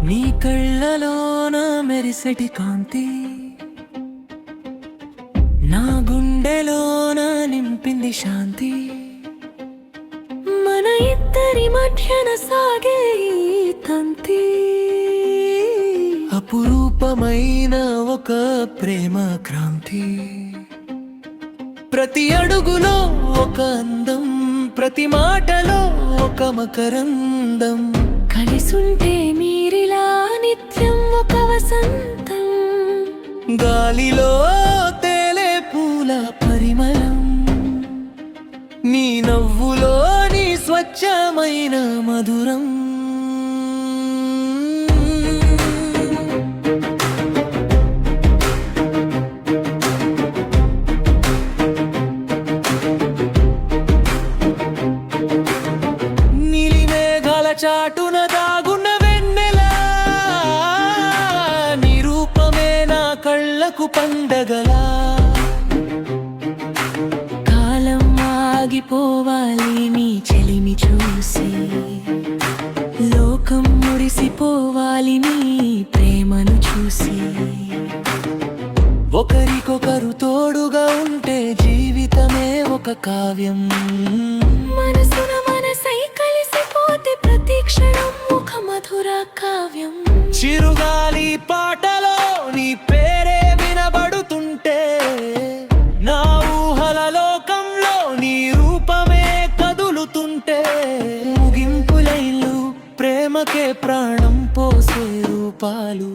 నీ కళ్ళలోన మెరిసెటి కాంతి నా గుండెలోన నింపింది శాంతి. మన ఇద్దరి మధ్యన సాగే ఈ తంతి అపురూపమైన ఒక ప్రేమ క్రాంతి. ప్రతి అడుగులో ఒక అందం, ప్రతి మాటలో ఒక మకరందం. కలిసుంటే మీరిలా నిత్యం ఒక వసంతం, గాలిలో తేలే పూల పరిమళం. నీ నవ్వులో నీ స్వచ్ఛమైన మధురం. చాటున దాగున్న వెన్నెలా నీ రూపమే నా కళ్ళకు పండగలా. కాలం ఆగిపోవాలి నీ చెలిమి చూసి, లోకం మురిసిపోవాలి నీ ప్రేమను చూసి. ఒకరికొకరు తోడుగా ఉంటే జీవితమే ఒక కావ్యం. మనసున మనసై కలిసిపోతే ప్రతి క్షణం ఒక మధుర కావ్యం. చిరుగాలి పాటలో నీ పేరే వినబడుతుంటే, నా ఊహల లోకంలో నీ రూపమే కదులుతుంటే. ముగింపులైలు ప్రేమకే ప్రాణం పోసే రూపాలు,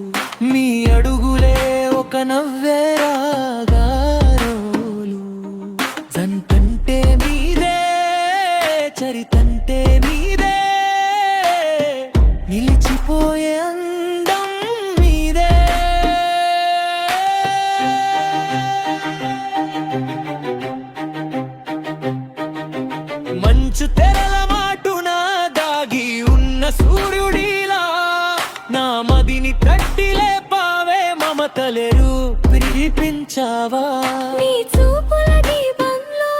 మీ అడుగులే ఒక నవ్వే రాగారోలు. జంటంటే మీరే, చరితంటే మీరే, నిలిచిపోయే అందం మీదే. మంచు తెరల మాటున దాగి ఉన్న సూర్యుడిలా నా మదిని తట్టి లేపావే, మమతలేరు పిలిపించావా. నీ చూపుల దీపంలో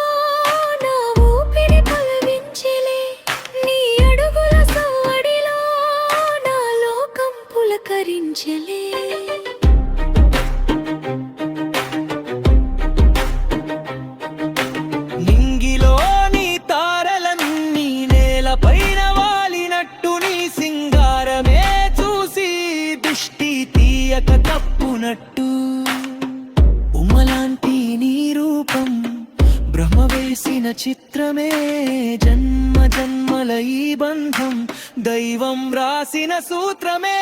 నా ఊపిరి పలవించెలే, నీ అడుగుల సవ్వడిలో నా లోకం పులకరించెలే. నింగిలో నీ తారలన్నీ నేలపైన వాలినట్టు, నీ సింగారమే చూసి దృష్టి తీయక తప్పునట్టు. ఉమలాంటి నీ రూపం బ్రహ్మ వేసిన చిత్రమే, జన్మ జన్మల ఈ బంధం దైవం రాసిన సూత్రమే.